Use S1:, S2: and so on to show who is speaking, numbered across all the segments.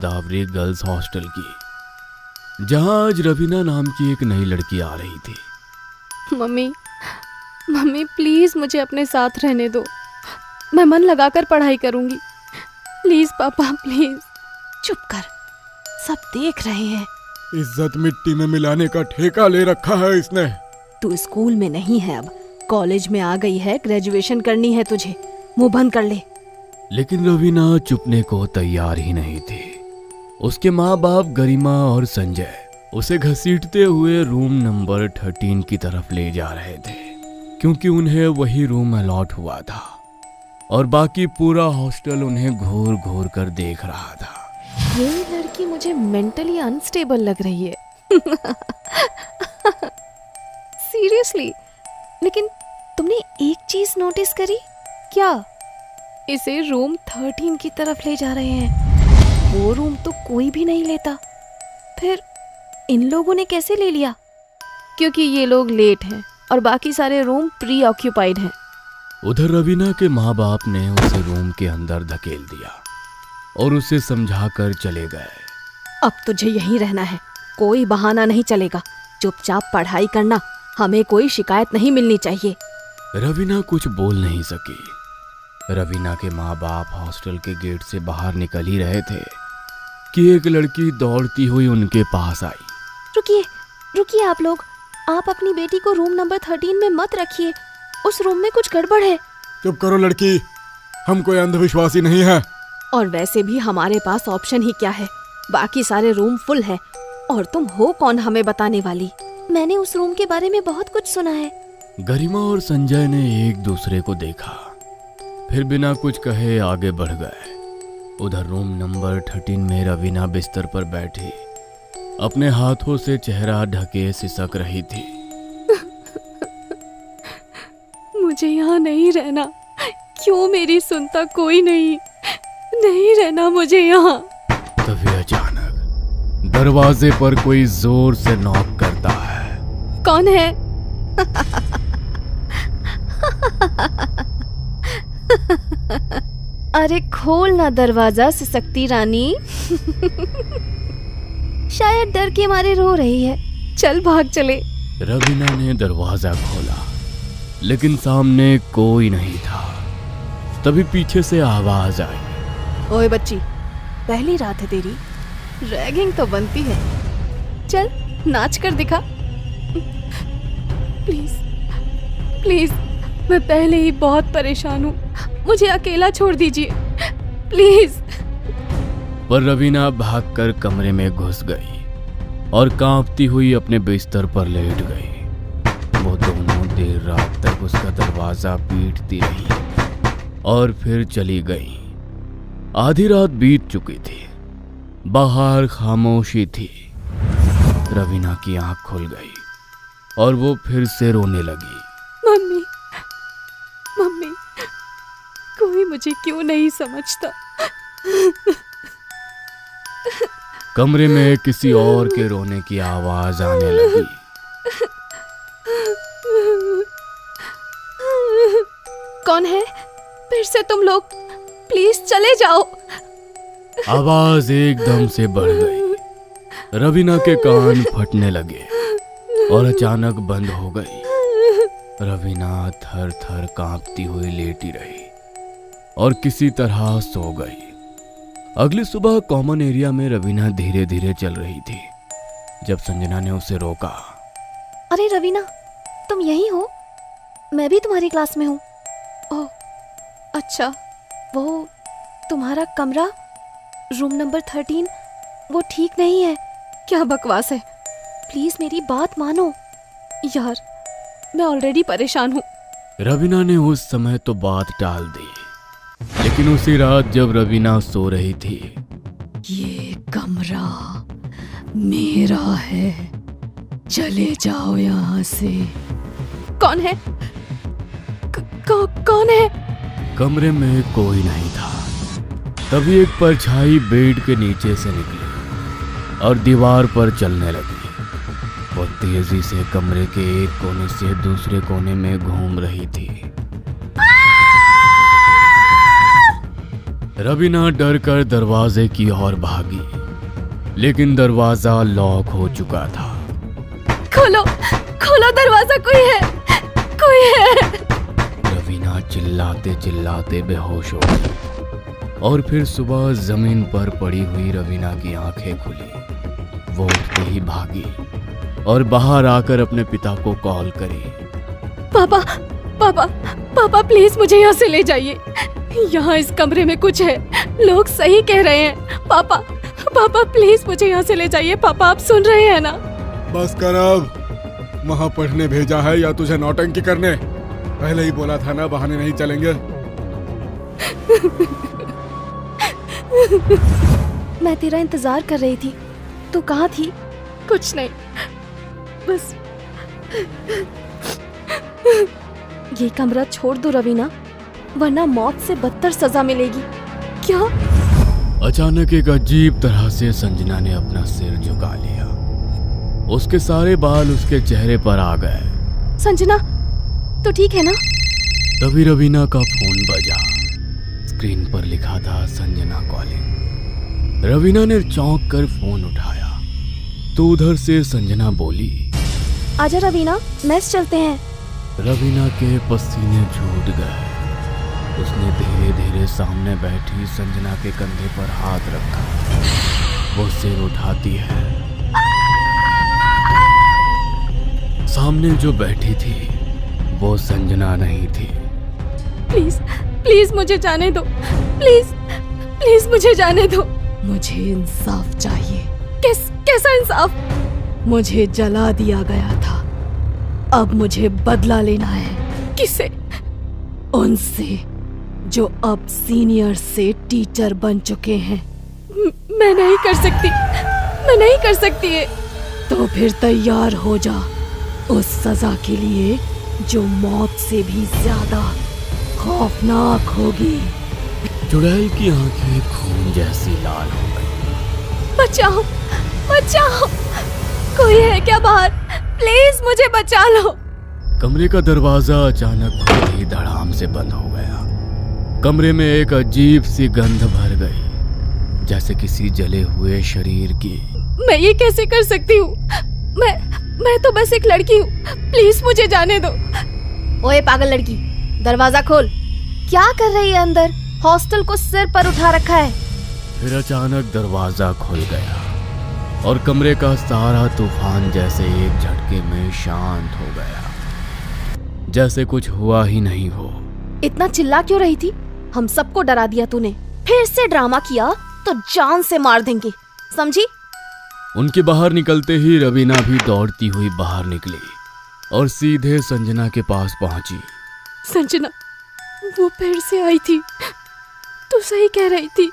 S1: दावरी girls hostel की, जहां आज रवीना नाम की एक नई लड़की आ रही थी।
S2: मम्मी मम्मी प्लीज मुझे अपने साथ रहने दो। मैं मन लगाकर पढ़ाई करूंगी। प्लीज पापा प्लीज।
S3: चुप कर, सब देख रहे हैं।
S4: इज्जत मिट्टी में मिलाने का ठेका ले रखा है इसने।
S3: तू स्कूल में नहीं है, अब कॉलेज में आ गई है, ग्रेजुएशन करनी है तुझे, मुंह बंद कर ले।
S1: लेकिन रवीना चुपने को तैयार ही नहीं थी। उसके माँ बाप गरिमा और संजय उसे घसीटते हुए रूम नंबर 13 की तरफ ले जा रहे थे, क्योंकि उन्हें वही रूम अलॉट हुआ था और बाकी पूरा हॉस्टल उन्हें घूर घूर कर देख रहा था।
S2: ये लड़की मुझे मेंटली अनस्टेबल लग रही है। सीरियसली। लेकिन तुमने एक चीज नोटिस करी क्या? इसे रूम 13 की तरफ ले जा रहे हैं। वो रूम तो कोई भी नहीं लेता, फिर इन लोगों ने कैसे ले लिया? क्योंकि ये लोग लेट हैं और बाकी सारे रूम प्री ऑक्यूपाइड हैं।
S1: उधर रवीना के माँ बाप ने उसे रूम के अंदर धकेल दिया और उसे समझाकर चले गए।
S3: अब तुझे यहीं रहना है, कोई बहाना नहीं चलेगा। चुपचाप पढ़ाई करना, हमें कोई शिकायत नहीं मिलनी चाहिए।
S1: रवीना कुछ बोल नहीं सकी। रवीना के माँ बाप हॉस्टल के गेट से बाहर निकल ही रहे थे कि एक लड़की दौड़ती हुई उनके पास आई।
S2: रुकिए रुकिए आप लोग, आप अपनी बेटी को रूम नंबर 13 में मत रखिए। उस रूम में कुछ गड़बड़ है।
S4: चुप करो लड़की, हम कोई अंधविश्वासी नहीं है।
S3: और वैसे भी हमारे पास ऑप्शन ही क्या है, बाकी सारे रूम फुल है। और तुम हो कौन हमें बताने वाली?
S2: मैंने उस रूम के बारे में बहुत कुछ सुना है।
S1: गरिमा और संजय ने एक दूसरे को देखा, फिर बिना कुछ कहे आगे बढ़ गए। उधर रूम नंबर 13 में रवीना बिस्तर पर बैठी अपने हाथों से चेहरा ढके सिसक रही थी।
S2: मुझे यहाँ नहीं रहना। क्यों मेरी सुनता कोई नहीं रहना मुझे यहाँ।
S1: तभी अचानक दरवाजे पर कोई जोर से नॉक करता है।
S2: कौन है? अरे खोल ना दरवाजा सिसकती रानी। शायद डर के मारे रो रही है। चल भाग चले।
S1: रवीना ने दरवाजा खोला, लेकिन सामने कोई नहीं था। तभी पीछे से आवाज आई।
S3: ओए बच्ची, पहली रात है तेरी।
S2: रैगिंग तो बनती है। चल नाच कर दिखा। प्लीज प्लीज, मैं पहले ही बहुत परेशान हूँ, मुझे अकेला छोड़ दीजिए प्लीज।
S1: पर रवीना भागकर कमरे में घुस गई और कांपती हुई अपने बिस्तर पर लेट गई। वो दोनों देर रात तक उसका दरवाजा पीटती रही और फिर चली गई। आधी रात बीत चुकी थी, बाहर खामोशी थी। रवीना की आंख खुल गई और वो फिर से रोने लगी।
S2: मम्मी मम्मी, कोई मुझे क्यों नहीं समझता।
S1: कमरे में किसी और के रोने की आवाज आने लगी।
S2: कौन है? फिर से तुम लोग? प्लीज चले जाओ।
S1: आवाज एकदम से बढ़ गई। रवीना के कान फटने लगे और अचानक बंद हो गई। रवीना थर थर कांपती हुई लेटी रही और किसी तरह सो गई। अगली सुबह कॉमन एरिया में रवीना धीरे धीरे चल रही थी जब संजना ने उसे रोका।
S2: अरे रवीना, तुम यहीं हो? मैं भी तुम्हारी क्लास में हूँ। ओह अच्छा, वो तुम्हारा कमरा रूम नंबर 13 वो ठीक नहीं है। क्या बकवास है। प्लीज मेरी बात मानो यार, मैं ऑलरेडी परेशान हूँ।
S1: रवीना ने उस समय तो बात टाल दी, लेकिन उसी रात जब रवीना सो रही थी,
S3: ये कमरा मेरा है, चले जाओ यहाँ से।
S2: कौन है? कौन है?
S1: कमरे में कोई नहीं था। तभी एक परछाई बेड के नीचे से निकली और दीवार पर चलने लगी। वो तेजी से कमरे के एक कोने से दूसरे कोने में घूम रही थी। रवीना डर कर दरवाजे की ओर भागी, लेकिन दरवाजा लॉक हो चुका था।
S2: खोलो खोलो दरवाजा, कोई है, कोई है।
S1: रवीना चिल्लाते चिल्लाते बेहोश हो गई और फिर सुबह जमीन पर पड़ी हुई रवीना की आंखें खुली। वो उठते ही भागी और बाहर आकर अपने पिता को कॉल करी।
S3: पापा पापा पापा प्लीज मुझे यहाँ से ले जाइए। यहाँ इस कमरे में कुछ है, लोग सही कह रहे हैं। पापा पापा प्लीज मुझे यहाँ से ले जाइए। पापा आप सुन रहे हैं ना?
S4: बस कर अब। वहाँ पढ़ने भेजा है या तुझे नौटंकी करने? पहले ही बोला था ना, बहाने नहीं चलेंगे।
S2: मैं तेरा इंतजार कर रही थी, तू कहाँ थी?
S3: कुछ नहीं, बस
S2: ये कमरा छोड़ दो रवीना, वरना मौत से बदतर सजा मिलेगी। क्या?
S1: अचानक एक अजीब तरह से संजना ने अपना सिर झुका लिया। उसके सारे बाल उसके चेहरे पर आ गए।
S2: संजना, तो ठीक है ना?
S1: तभी रवीना का फोन बजा। स्क्रीन पर लिखा था संजना कॉलिंग। रवीना ने चौंक कर फोन उठाया तो उधर से संजना बोली,
S2: आजा रवीना, मैस चलते हैं।
S1: रवीना के पसीने छूट गए। उसने धीरे धीरे सामने बैठी संजना के कंधे पर हाथ रखा। वो सिर उठाती है। सामने जो बैठी थी वो संजना नहीं थी।
S3: प्लीज प्लीज मुझे जाने दो, प्लीज प्लीज मुझे जाने दो। मुझे इंसाफ चाहिए। कैसा इंसाफ? मुझे जला दिया गया था, अब मुझे बदला लेना है। किससे? उनसे जो अब सीनियर से टीचर बन चुके हैं। मैं नहीं कर सकती, मैं नहीं कर सकती है। तो फिर तैयार हो जा उस सजा के लिए जो मौत से भी ज्यादा खौफनाक होगी।
S1: चुड़ैल की आंखें खून जैसी लाल हो गई।
S3: बचाओ बचाओ, कोई है क्या बाहर? प्लीज मुझे बचा लो।
S1: कमरे का दरवाजा अचानक खुद ही धड़ाम से बंद हो गया। कमरे में एक अजीब सी गंध भर गई, जैसे किसी जले हुए शरीर की।
S3: मैं ये कैसे कर सकती हूँ? मैं तो बस एक लड़की हूँ, प्लीज मुझे जाने दो।
S2: ओए पागल लड़की, दरवाजा खोल। क्या कर रही है अंदर? हॉस्टल को सिर पर उठा रखा है।
S1: फिर अचानक दरवाजा खुल गया और कमरे का सारा तूफान जैसे एक झटके में शांत हो गया, जैसे कुछ हुआ ही नहीं हो।
S2: इतना चिल्ला क्यों रही थी? हम सबको डरा दिया तूने। फिर से ड्रामा किया तो जान से मार देंगे, समझी?
S1: उनके बाहर निकलते ही रवीना भी दौड़ती हुई बाहर निकली और सीधे संजना के पास पहुंची।
S3: संजना, वो फिर से आई थी। तू सही कह रही थी।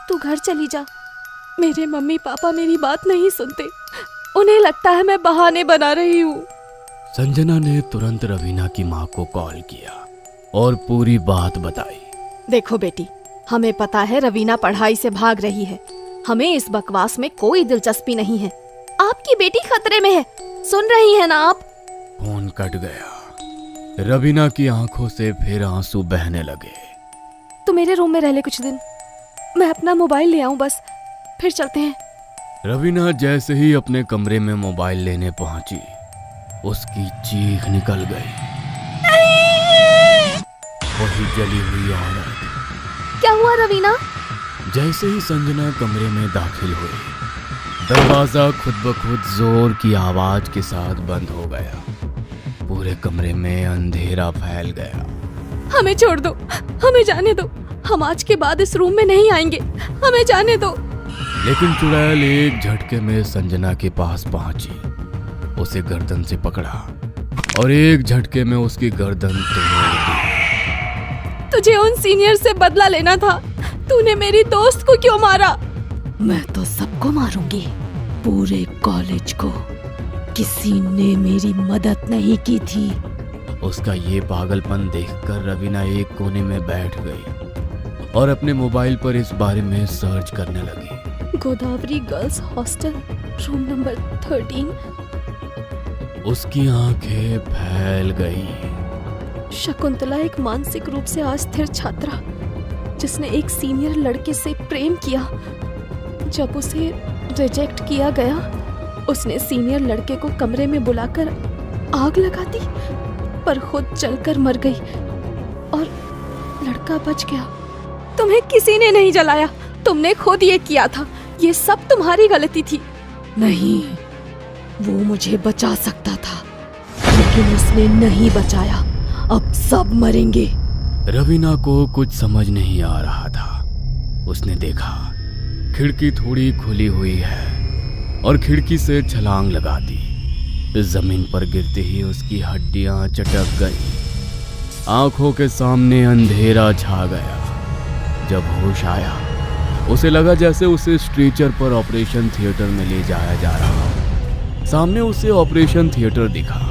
S2: तू घर चली जा।
S3: मेरे मम्मी पापा मेरी बात नहीं सुनते, उन्हें लगता है मैं बहाने बना रही हूँ।
S1: संजना ने तुरंत रवीना की माँ को कॉल किया और पूरी बात बताई।
S3: देखो बेटी, हमें पता है रवीना पढ़ाई से भाग रही है। हमें इस बकवास में कोई दिलचस्पी नहीं है।
S2: आपकी बेटी खतरे में है, सुन रही है ना आप?
S1: फोन कट गया। रवीना की आंखों से फिर आंसू बहने लगे।
S2: तू मेरे रूम में रह ले कुछ दिन, मैं अपना मोबाइल ले आऊं बस, फिर चलते हैं।
S1: रवीना जैसे ही अपने कमरे में मोबाइल लेने पहुंची, उसकी चीख निकल गई। वही जली हुई औरत।
S2: क्या हुआ रवीना?
S1: जैसे ही संजना कमरे में दाखिल हुई, दरवाजा खुद ब खुद जोर की आवाज के साथ बंद हो गया। पूरे कमरे में अंधेरा फैल गया।
S3: हमें छोड़ दो, हमें जाने दो। हम आज के बाद इस रूम में नहीं आएंगे, हमें जाने दो।
S1: लेकिन चुड़ैल एक झटके में संजना के पास पहुंची, उसे गर्दन से पकड़ा और एक झटके में उसकी गर्दन तोड़ दी।
S3: तुझे उन सीनियर से बदला लेना था। तूने मेरी दोस्त को क्यों मारा? मैं तो सबको मारूंगी, पूरे कॉलेज को। किसी ने मेरी मदद नहीं की थी।
S1: उसका ये पागलपन देखकर रवीना एक कोने में बैठ गई और अपने मोबाइल पर इस बारे में सर्च करने लगी।
S2: Godavari girls hostel, room number 13।
S1: उसकी आंखें फैल गई।
S2: शकुंतला एक मानसिक रूप से अस्थिर छात्रा जिसने एक सीनियर लड़के से प्रेम किया। जब उसे रिजेक्ट किया गया, उसने सीनियर लड़के को कमरे में बुलाकर आग लगा दी, पर खुद जलकर मर गई और लड़का बच गया। तुम्हें किसी ने नहीं जलाया, तुमने खुद ये किया था। ये सब तुम्हारी गलती थी।
S3: नहीं, वो मुझे बचा सकता था, लेकिन उसने नहीं बचाया। अब सब मरेंगे।
S1: रवीना को कुछ समझ नहीं आ रहा था। उसने देखा खिड़की थोड़ी खुली हुई है और खिड़की से छलांग लगा दी। जमीन पर गिरते ही उसकी हड्डियां चटक गईं। आंखों के सामने अंधेरा छा गया। जब होश आया, उसे लगा जैसे उसे स्ट्रेचर पर ऑपरेशन थिएटर में ले जाया जा रहा हो। सामने उसे ऑपरेशन थिएटर दिखा,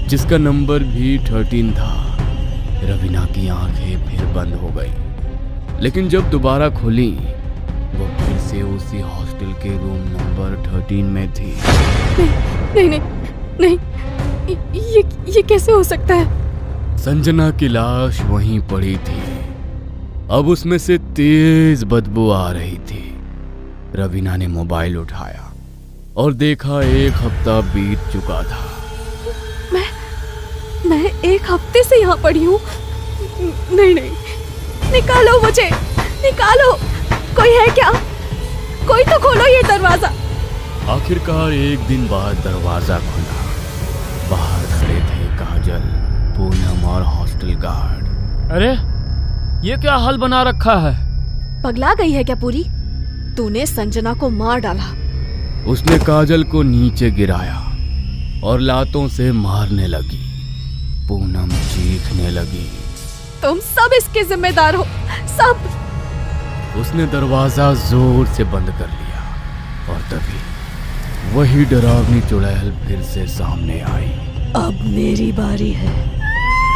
S1: जिसका नंबर भी 13 था। रवीना की आंखें फिर बंद हो गई, लेकिन जब दोबारा खुली, वो फिर से उसी हॉस्टल के रूम नंबर 13 में थी।
S2: नहीं नहीं नहीं, ये कैसे हो सकता है?
S1: संजना की लाश वहीं पड़ी थी। अब उसमें से तेज बदबू आ रही थी। रवीना ने मोबाइल उठाया और देखा 1 हफ्ता बीत चुका था।
S2: मैं 1 हफ्ते से यहाँ पड़ी हूँ। नहीं नहीं, निकालो मुझे, निकालो। कोई है क्या? कोई तो खोलो ये दरवाजा।
S1: आखिरकार एक दिन बाद दरवाजा खुला। बाहर खड़े थे काजल, पूनम और हॉस्टल गार्ड।
S5: अरे ये क्या हाल बना रखा है?
S2: पगला गई है क्या पूरी? तूने संजना को मार डाला।
S1: उसने काजल को नीचे गिराया और लातों से मारने लगी। पूनम चीखने लगी।
S2: तुम सब इसके जिम्मेदार हो, सब।
S1: उसने दरवाजा जोर से बंद कर लिया और तभी वही डरावनी चुड़ैल फिर से सामने आई।
S3: अब मेरी बारी है।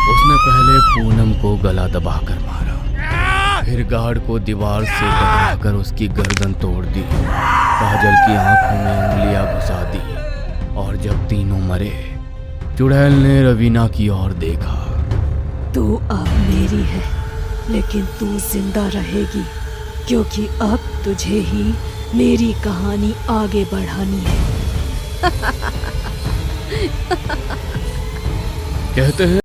S1: उसने पहले पूनम को गला दबाकर मारा, फिर गार्ड को दीवार से टकराकर उसकी गर्दन तोड़ दी। काजल की आंखों में उंगलियां घुसा दी और जब तीनों मरे, चुड़ैल ने रवीना की ओर देखा।
S3: तू अब मेरी है, लेकिन तू जिंदा रहेगी, क्योंकि अब तुझे ही मेरी कहानी आगे बढ़ानी है।
S1: कहते हैं